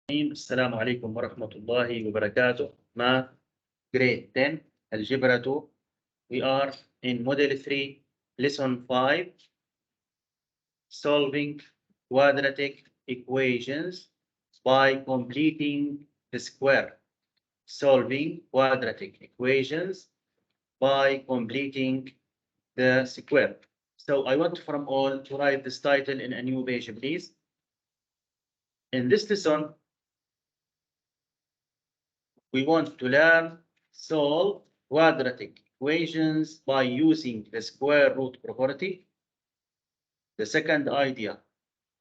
السلام عليكم ورحمة الله وبركاته. Math grade 10 Algebra 2. We are in Model 3, Lesson 5, solving quadratic equations by completing the square. Solving quadratic equations by completing the square. So I want from all to write this title in a new page, please. In this lesson, we want to learn solve quadratic equations by using the square root property. The second idea,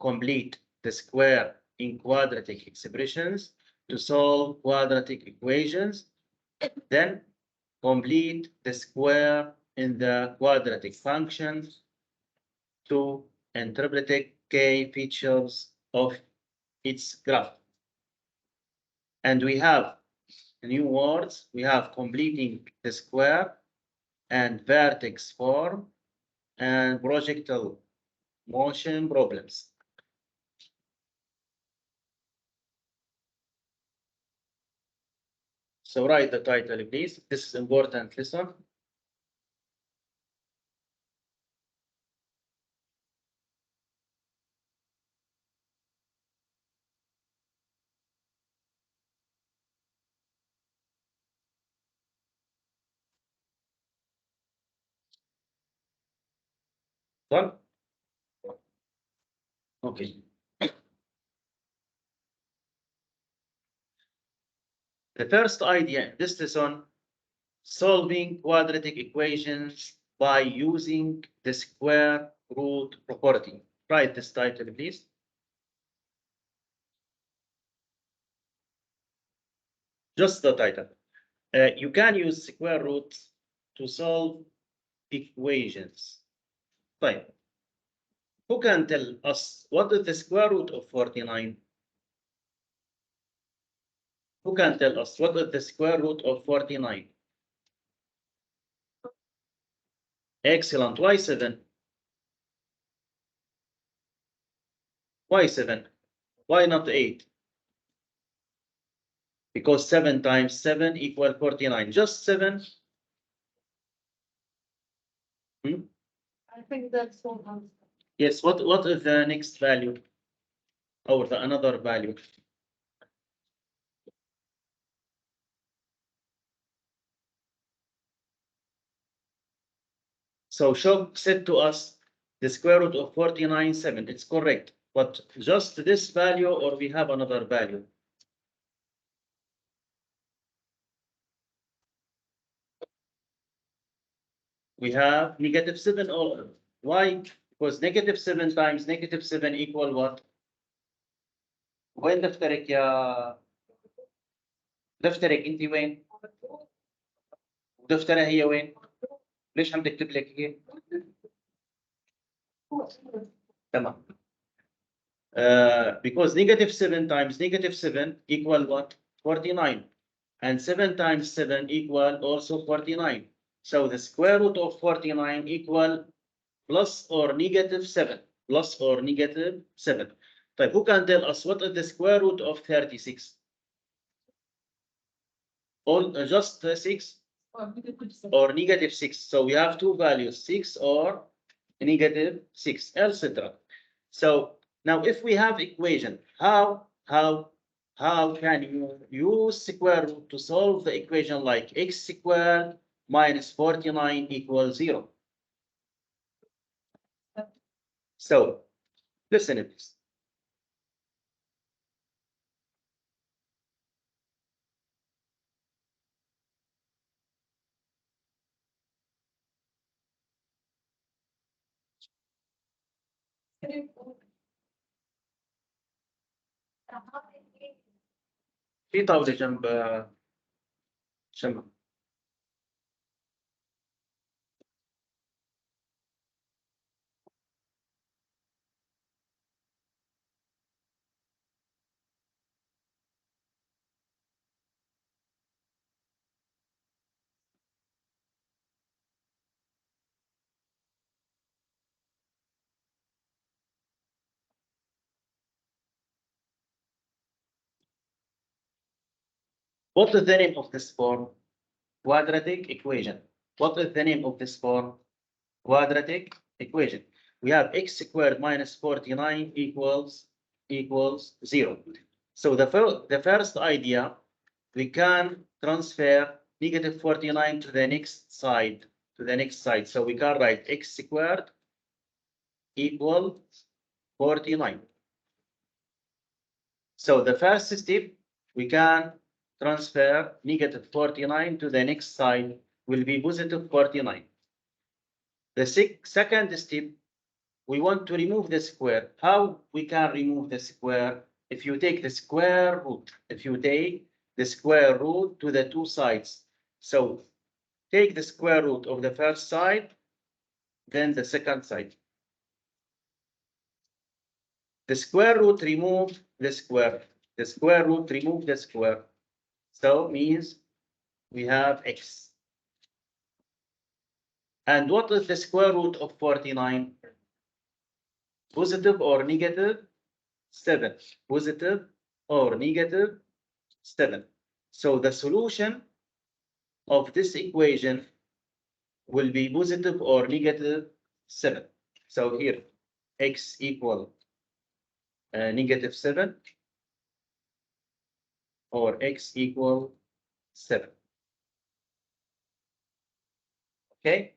complete the square in quadratic expressions to solve quadratic equations. Then complete the square in the quadratic functions to interpret key features of its graph. And we have new words. We have completing the square and vertex form and projectile motion problems. So write the title, please. This is important lesson. Done? Okay. The first idea in this lesson, solving quadratic equations by using the square root property. Write this title, please. Just the title. You can use square roots to solve equations. Fine. Who can tell us what is the square root of 49? Who can tell us what is the square root of 49? Excellent. Why 7? Why 7? Why not 8? Because 7 times 7 equal 49. Just 7. I think that's one answer. Yes. What is the next value? Or the another value? So Shok said to us the square root of 49, 7. It's correct. But just this value or we have another value? We have negative 7 or why? Because negative 7 times negative 7 equal what? وين دفترك يا دفترك انت وين؟ ودفترها هي وين؟ ليش عم تكتب لك هيك؟ تمام. Because negative 7 times negative 7 equal what? 49. And 7 times 7 equal also 49. So the square root of 49 equal plus or negative 7. Plus or negative 7. طيب, who can tell us what is the square root of 36? All just 6 or negative 6. So we have two values, 6 or negative 6, etc. So now if we have equation, how can you use square root to solve the equation like x squared minus 49 equals 0? So listen to this. في طاولة جنب شمع. What is the name of this form? Quadratic equation. What is the name of this form? Quadratic equation. We have x squared minus 49 equals 0. So the first idea, we can transfer negative 49 to the next side, So we can write x squared equal 49. So the first step, we can transfer negative 49 to the next side, will be positive 49. The second step, we want to remove the square. How we can remove the square? If you take the square root, to the two sides. So take the square root of the first side, then the second side. The square root remove the square. The square root remove the square. So means we have x. And what is the square root of 49? Positive or negative? 7. Positive or negative? 7. So the solution of this equation will be positive or negative 7. So here, x equal negative 7 or x equal 7. Okay?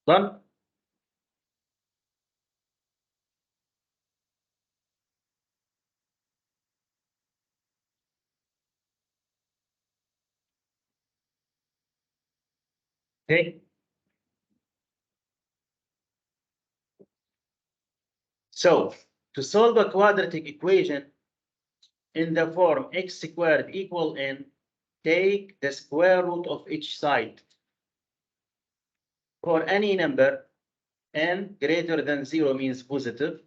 Done? Okay. So to solve a quadratic equation in the form x squared equal n, take the square root of each side. For any number, n greater than 0 means positive.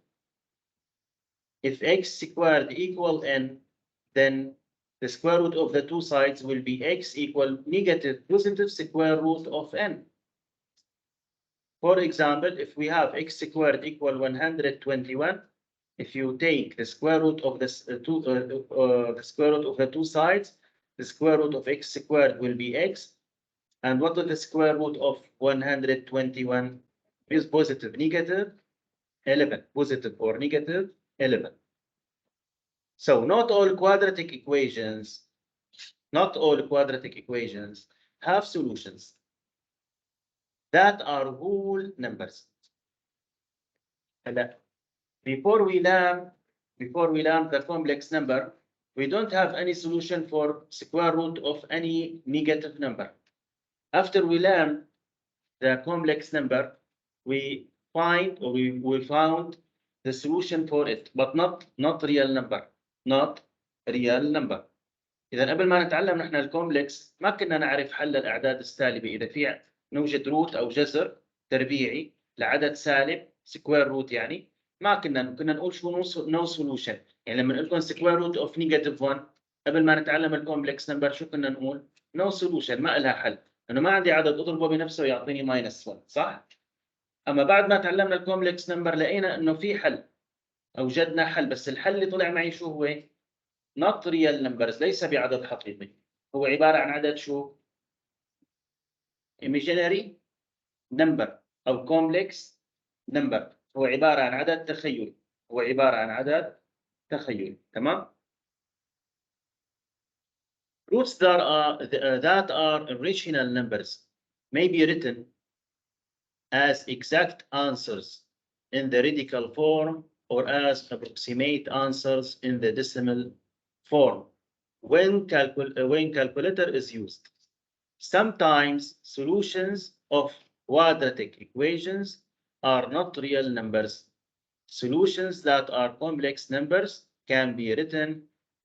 If x squared equal n, then the square root of the two sides will be x equal negative positive square root of n. For example, if we have x squared equal 121, if you take the square root of the square root of the two sides, the square root of x squared will be x. And what is the square root of 121? Is positive, negative 11, positive or negative 11. So not all quadratic equations have solutions that are whole numbers. Before we learn the complex number, we don't have any solution for square root of any negative number. After we learn the complex number, we found the solution for it, but not real number. إذا قبل ما نتعلم نحن الكومبلكس ما كنا نعرف حل الأعداد السالبة. إذا في نوجد روت أو جذر تربيعي لعدد سالب سكوير روت، يعني ما كنا نقول شو نو سولوشن. يعني لما نقول لكم سكوير روت اوف نيجاتيف 1 قبل ما نتعلم الكومبلكس نمبر شو كنا نقول؟ نو سولوشن، ما لها حل، لانه ما عندي عدد اضربه بنفسه يعطيني ماينس 1، صح؟ اما بعد ما تعلمنا الكومبلكس نمبر لقينا انه في حل، اوجدنا حل، بس الحل اللي طلع معي شو هو؟ not real numbers، ليس بعدد حقيقي، هو عباره عن عدد شو؟ imaginary number او complex number، هو عباره عن عدد تخيلي، تمام؟ Roots that are irrational numbers may be written as exact answers in the radical form or as approximate answers in the decimal form. when calculator is used. Sometimes solutions of quadratic equations are not real numbers. Solutions that are complex numbers can be written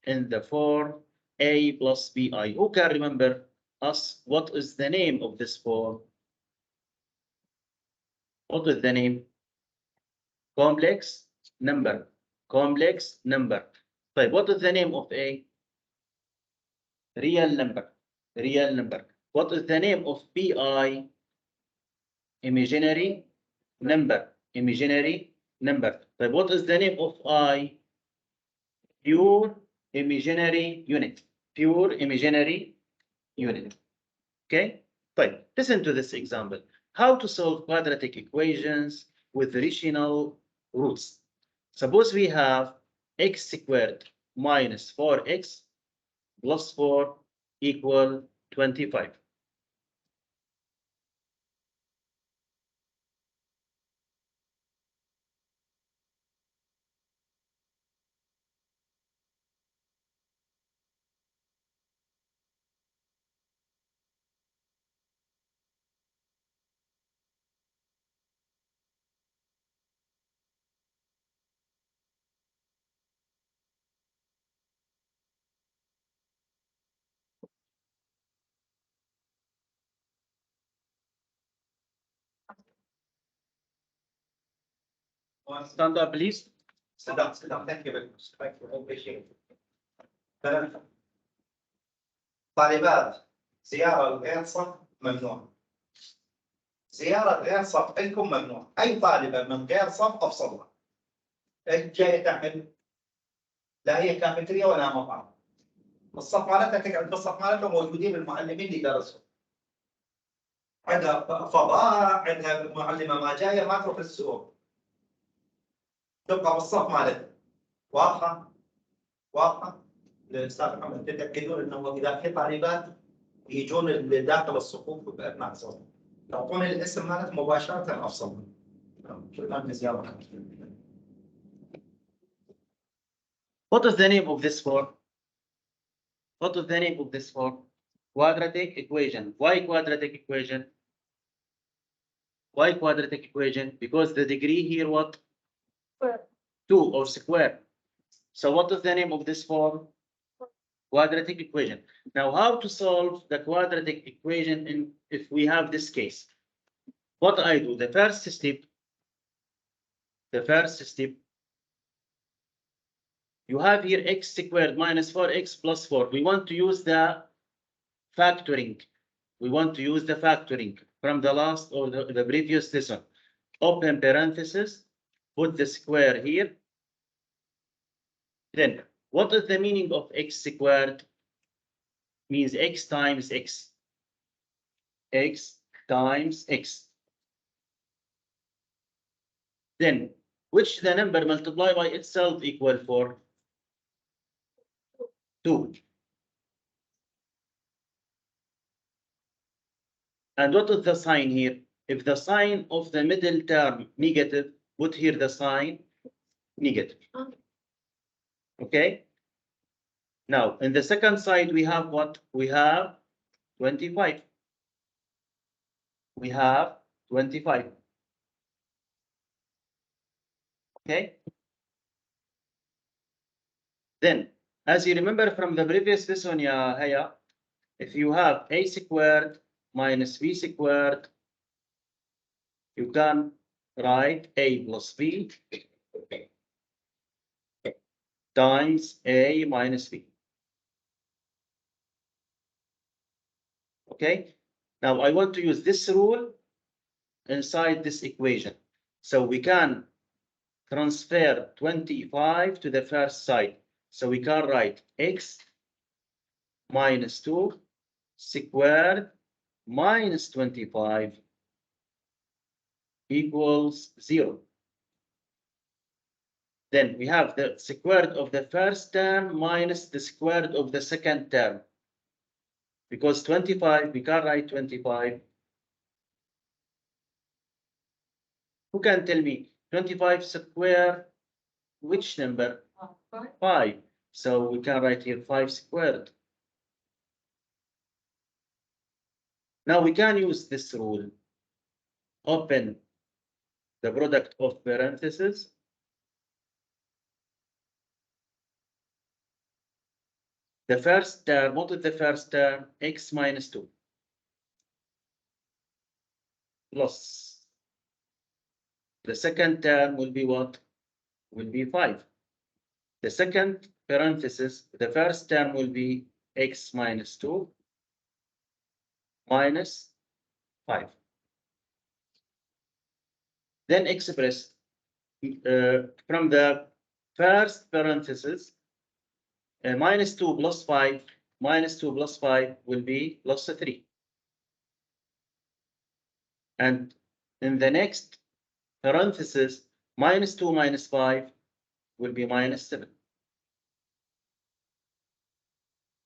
in the form a plus bi. Who can remember us? What is the name of this form? What is the name? Complex number. Complex number. طيب, what is the name of a real number? Real number. What is the name of bi? Imaginary number. Imaginary number. طيب, what is the name of I? Pure imaginary unit. Pure imaginary unit. Okay? طيب, listen to this example. How to solve quadratic equations with rational roots. Suppose we have x squared minus 4x plus 4 equal 25. Stand up, please. Sit down, sit down. Thank you very much. Thank you. I appreciate it. طالبات زيارة غير صف ممنوع. زيارة غير صف عندكم ممنوع. أي طالبة من غير صف أفصلها. أنت جاية تعمل لا هي كافيتريا ولا مطعم. الصف مالتها تقعد بالصف مالتها موجودين المعلمين اللي درسوا. عندها فضاء، عندها معلمة ما جاية ما تروح السوق. تبقى بالصف مالتها. واضحة؟ واضحة؟ الاستاذ محمد تتاكدون انه اذا في طالبات يجون داخل الصفوف باثناء الصف تعطوني الاسم مالك مباشره افصل. What is the name of this form? What is the name of this form? Quadratic equation. Why quadratic equation? Why quadratic equation? Because the degree here what? Square. 2 or square. So what is the name of this form? Quadratic equation. Now, how to solve the quadratic equation if we have this case? What I do, the first step, you have here x squared minus 4x plus 4. We want to use the factoring. We want to use the factoring from the last or the previous lesson. Open parenthesis, put the square here. Then, what is the meaning of x squared? Means x times x. X times x. Then, which the number multiplied by itself equal 4? 2. And what is the sign here? If the sign of the middle term negative, put here the sign negative. Okay? Now, in the second side, we have what? We have 25. We have 25. Okay? Then, as you remember from the previous lesson, ya Haya, if you have a squared minus b squared, you can write a plus b times a minus b. Okay? Now, I want to use this rule inside this equation. So we can transfer 25 to the first side. So we can write x minus 2 squared minus 25 equals 0. Then we have the squared of the first term minus the squared of the second term. Because 25, we can write 25. Who can tell me 25 square, which number? 5. So we can write here 5 squared. Now we can use this rule. Open the product of parentheses. The first term, what is the first term? X minus 2 plus. The second term will be what? Will be 5. The second parenthesis, the first term will be x minus 2 minus 5. Then express from the first parenthesis, minus 2 plus 5, minus 2 plus 5 will be plus 3. And in the next parenthesis, minus 2 minus 5 will be minus 7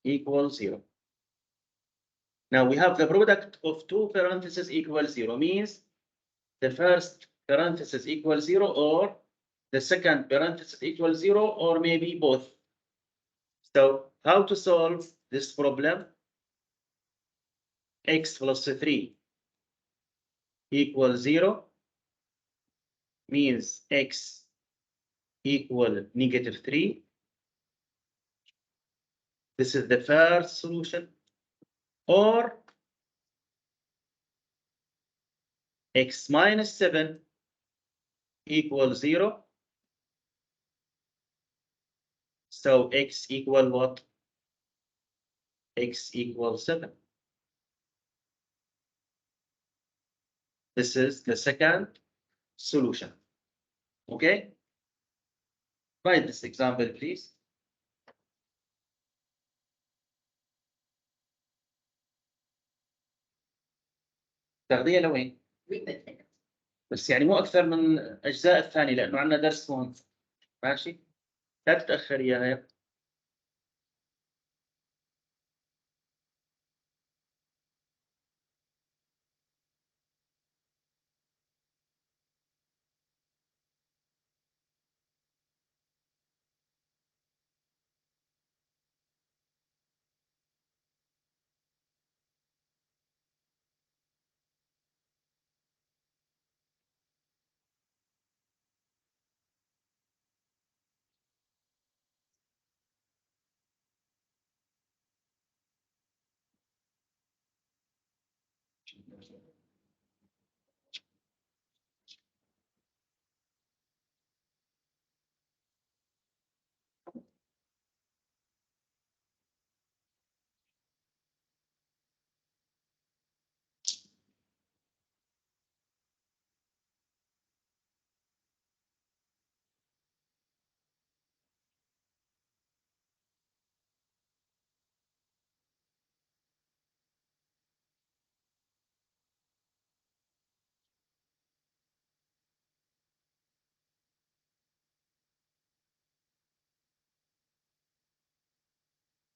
equals 0. Now we have the product of two parentheses equals 0, means the first parenthesis equals 0 or the second parenthesis equals 0 or maybe both. So how to solve this problem? X plus 3 equals 0 means x equal negative 3. This is the first solution. Or x minus 7 equals 0. So x equal what? X equals 7. This is the second solution. Okay? Write this example, please. تاخديها لوين؟ بس يعني مو اكثر من اجزاء الثانيه لانه عندنا درس هون. ماشي؟ لا تتاخري يا هيك.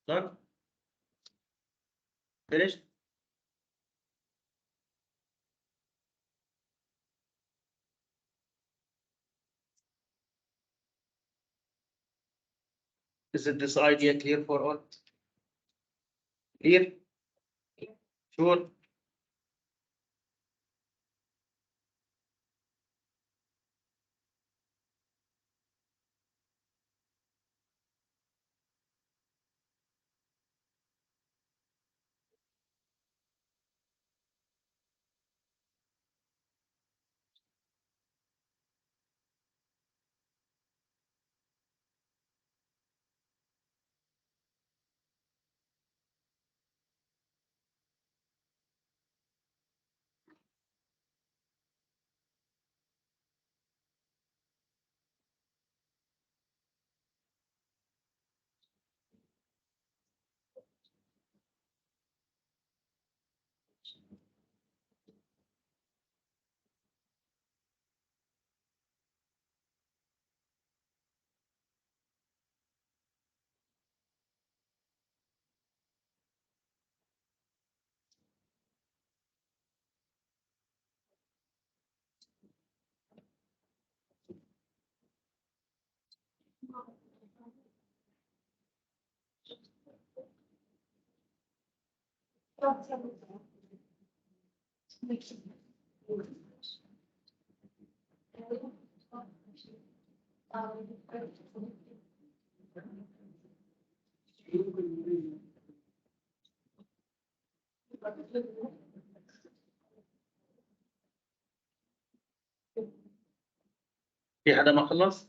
Done? Finished? Is it this idea clear for all? Clear? Sure? في حدا ما خلص؟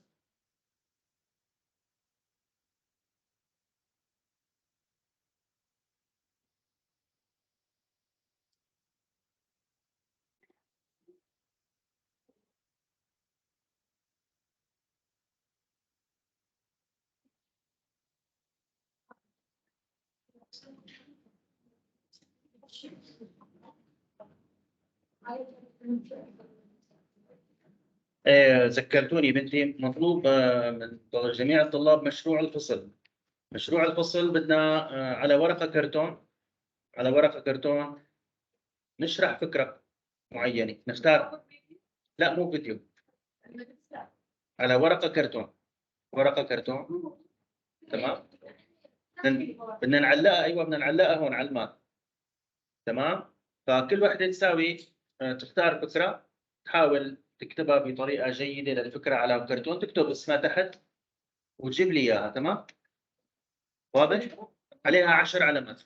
ذكرتوني بنتي، مطلوب من جميع الطلاب مشروع الفصل. مشروع الفصل بدنا على ورقة كرتون، على ورقة كرتون نشرح فكرة معينة، نختار. لا مو فيديو، على ورقة كرتون، ورقة كرتون. تمام. بدنا نعلقها، ايوه بدنا نعلقها هون على المات. تمام. فكل وحده تساوي تختار فكره، تحاول تكتبها بطريقه جيده للفكره على كرتون، تكتب اسمها تحت وتجيب لي اياها. تمام. واضح؟ عليها 10 علامات.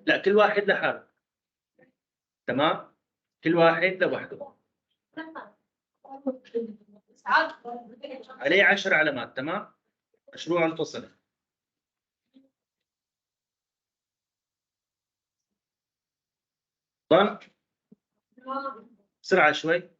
لا كل واحد لحاله. تمام. كل واحد لوحده. عليه 10 علامات. تمام. مشروع الفصل. ضل بسرعه شوي.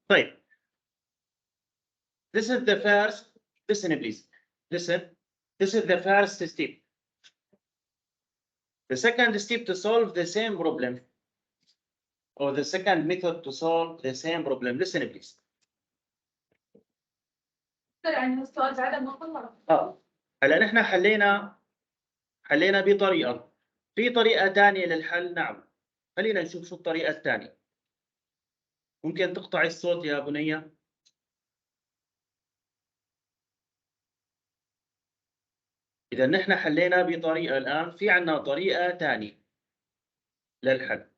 طيب. This is the first. Listen please. Listen. This is the first step. The second step to solve the same problem, or the second method to solve the same problem. Listen please. هلا نحن حلينا بطريقة. في طريقة ثانية للحل. نعم. خلينا نشوف شو الطريقة الثانية. ممكن تقطعي الصوت يا بنية؟ إذا نحن حلينا بطريقة، الآن في عنا طريقة ثانية للحل.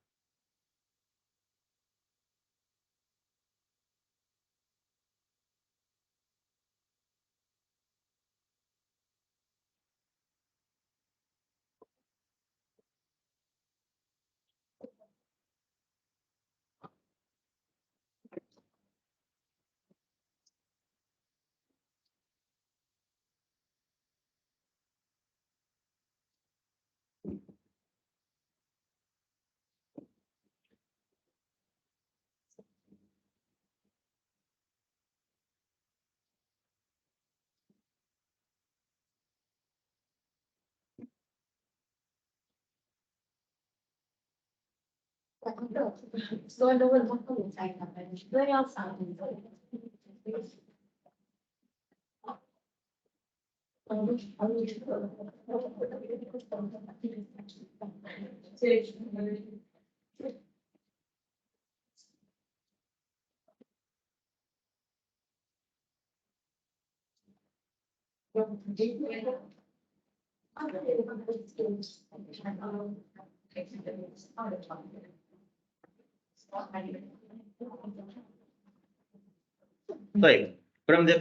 طيب. From the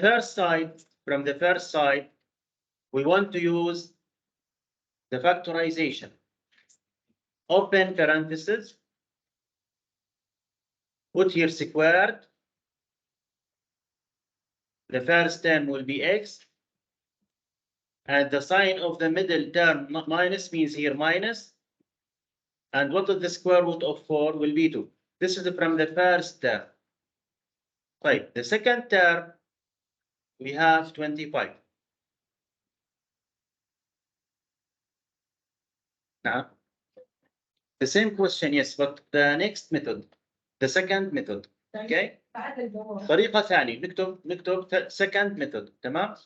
first side, we want to use the factorization. Open parentheses. Put here squared. The first term will be x. And the sign of the middle term, minus, means here minus. And what is the square root of 4 will be 2. This is from the first term. Right. The second term, we have 25. Now, the same question, yes, but the next method. the second method. Okay. طريقة ثانية نكتب second method. تمام.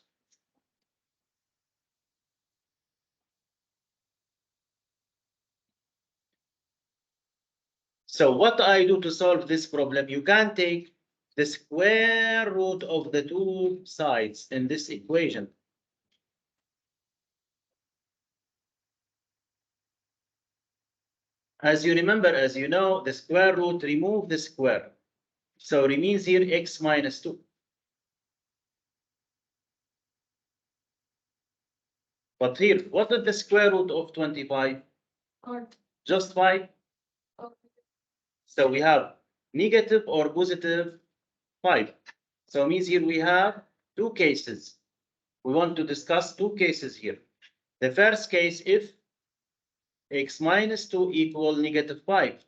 So what I do to solve this problem, you can take the square root of the two sides in this equation. As you remember, as you know, the square root remove the square. So it means here x minus 2. But here, what is the square root of 25? Just 5. So we have negative or positive 5. So it means here we have two cases. We want to discuss two cases here. The first case, if x minus 2 equal negative 5.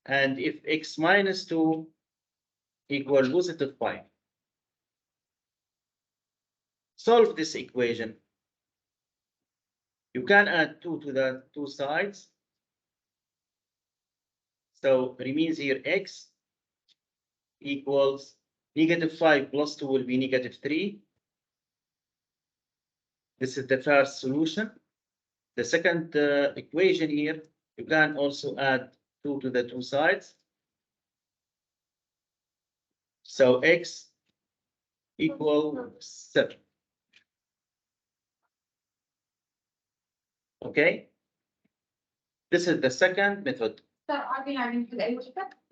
And if x minus 2 equal positive 5. Solve this equation. You can add 2 to the two sides. So it means here x equals negative 5 plus 2 will be negative 3. This is the first solution. The second equation here, you can also add 2 to the two sides. So x equal 7. Okay. This is the second method.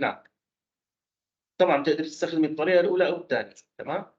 نعم. طبعا تقدر تستخدم الطريقة الأولى أو الثانية. تمام.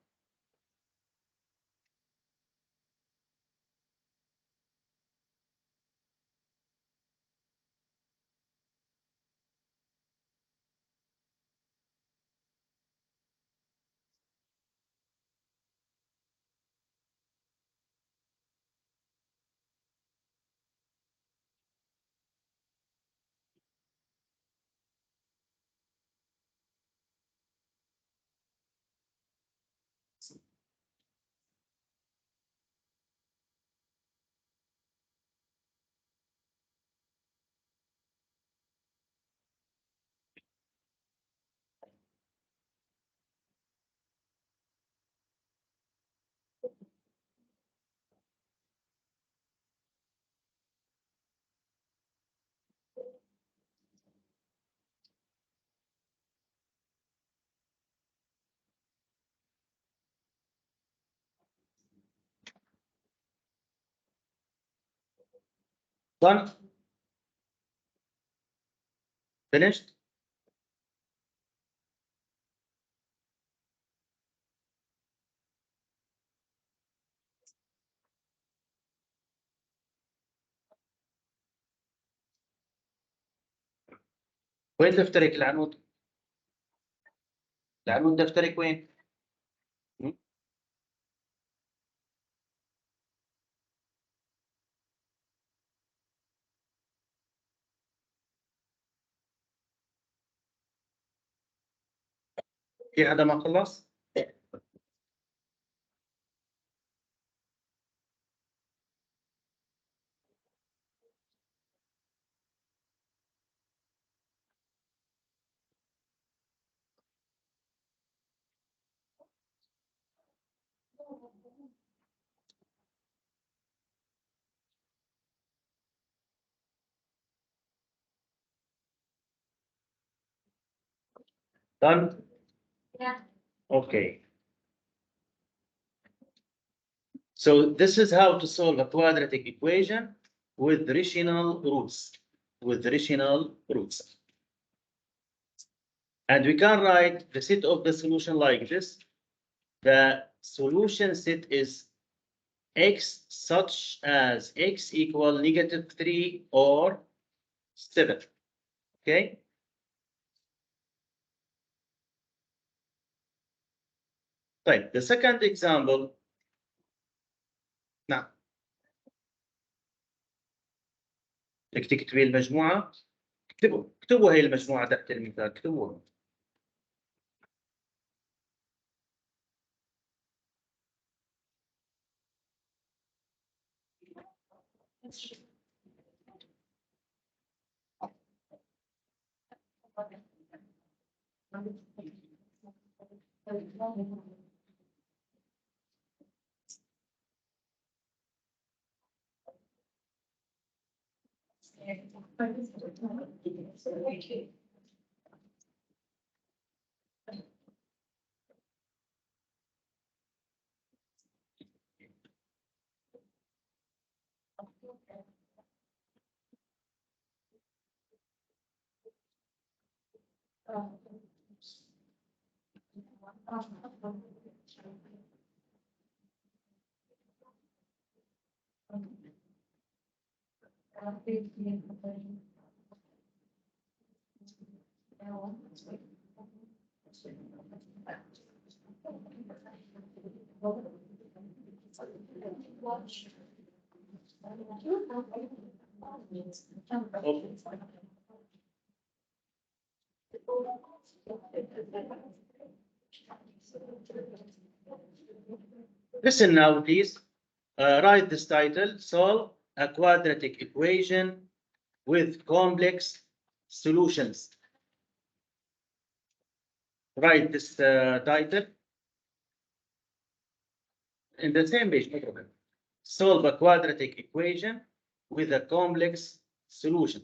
Done. Finished. وين دفترك العنود؟ العنود دفترك وين؟ في حدا ما خلص؟ Done. Yeah. Okay. So this is how to solve a quadratic equation with rational roots. With rational roots. And we can write the set of the solution like this. The solution set is x such as x equal negative 3 or 7. Okay. Right. The second example. نعم. بدك تكتبي المجموعة. اكتبوا هي المجموعة تحت المثال. اكتبوها. Listen now, please. Write this title: solve a quadratic equation with complex solutions. Write this title in the same page, no problem. Solve a quadratic equation with a complex solution.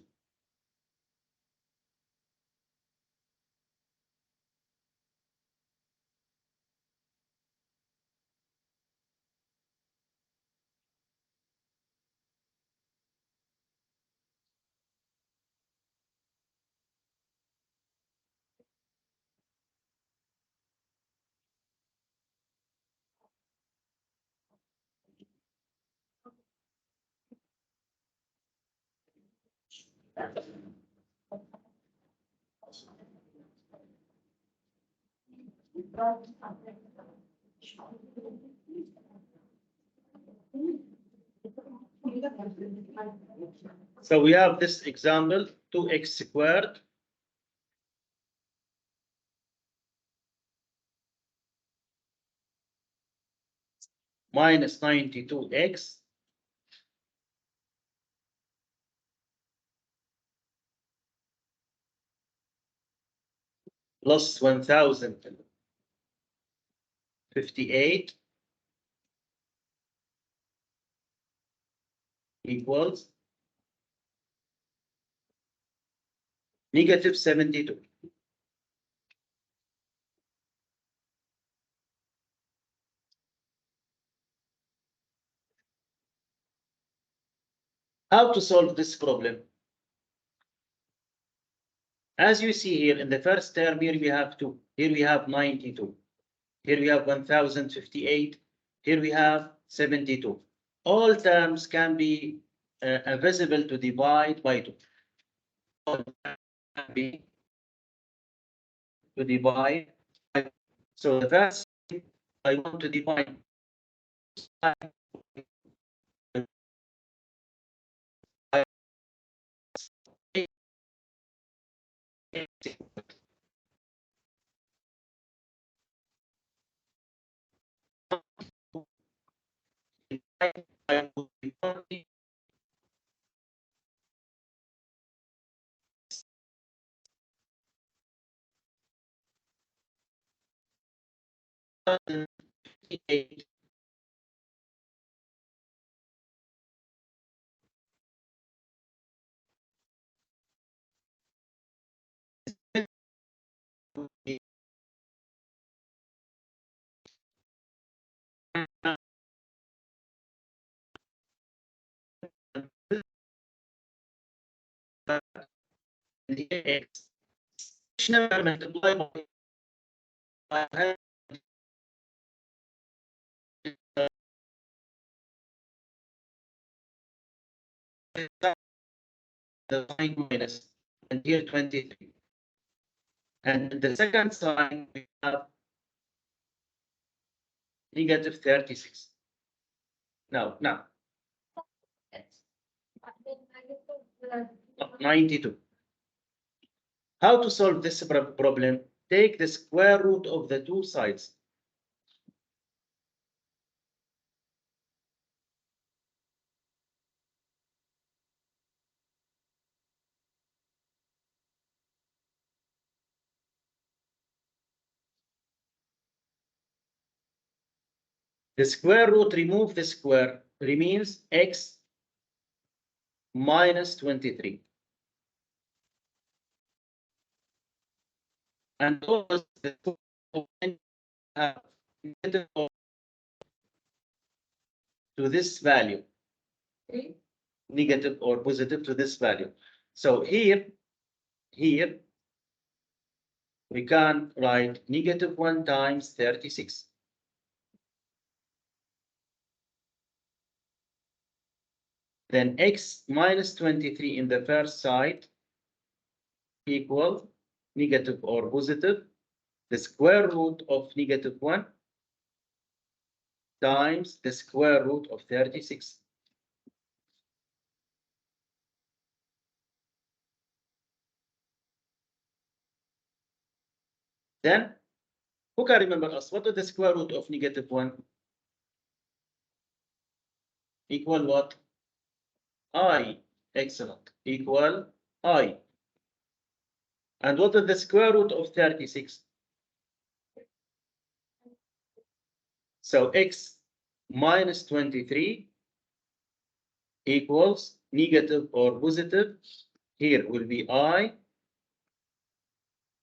So we have this example: 2x squared minus 92x plus 1058 equals negative 72. How to solve this problem? As you see here in the first term, here we have 2, here we have 92, here we have 1058, here we have 72. All terms can be visible to divide by 2. All can be to divide by 2. So the first thing I want to divide by the x number multiplied by the sign minus, and here 23. And the second sign we have negative 36. Now 92. How to solve this problem? Take the square root of the two sides. The square root, remove the square, remains x minus 23. And always the negative to this value, negative or positive to this value. So here we can write -1 times 36. Then x minus 23 in the first side equal negative or positive the square root of -1 times the square root of 36. Then, who can remember us? What is the square root of -1? Equal what? I. Excellent. Equal I. And what is the square root of 36? So x minus 23 equals negative or positive. Here will be I,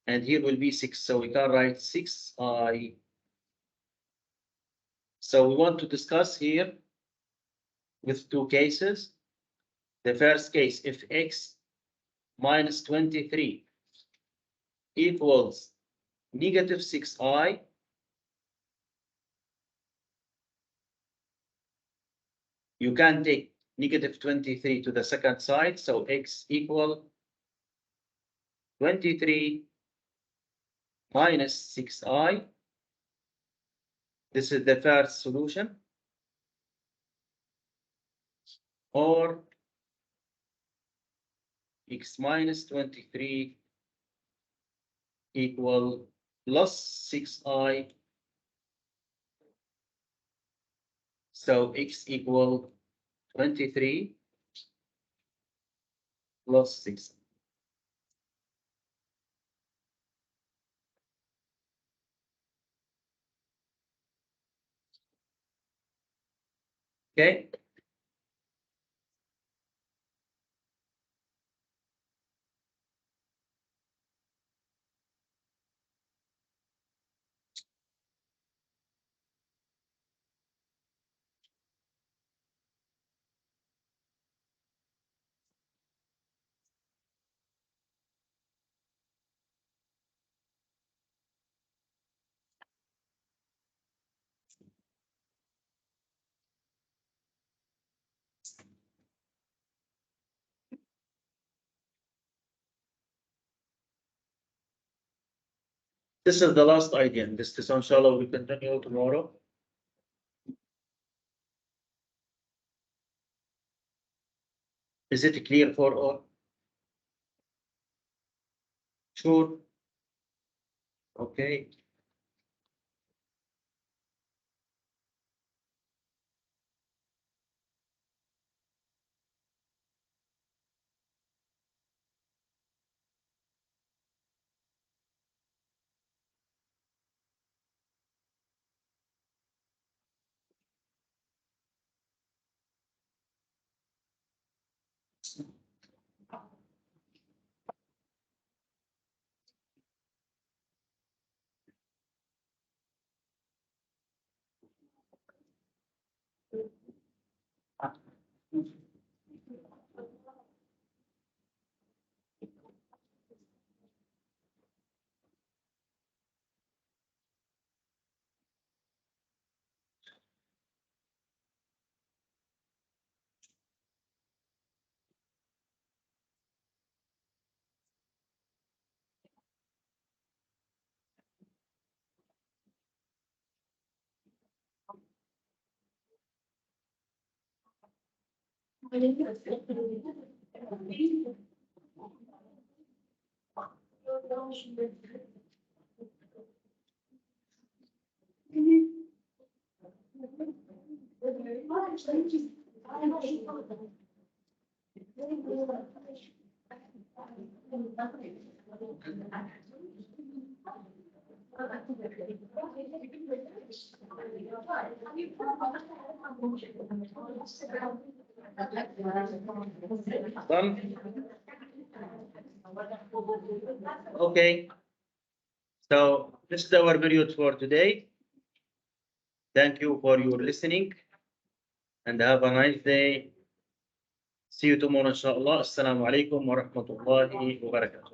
and here will be 6. So we can write 6i. So we want to discuss here with two cases. The first case, if x minus 23 equals negative 6i, you can take negative 23 to the second side, so x equal 23 minus 6i. This is the first solution. Or x minus 23 equal plus 6i. So x equal 23 plus 6. Okay. This is the last idea in this test. Inshallah, we continue tomorrow. Is it clear for all? Sure. Okay. Done? Okay. So this is our period for today. Thank you for your listening and have a nice day. See you tomorrow, inshallah. Assalamu alaikum wa rahmatullahi wa barakatuh.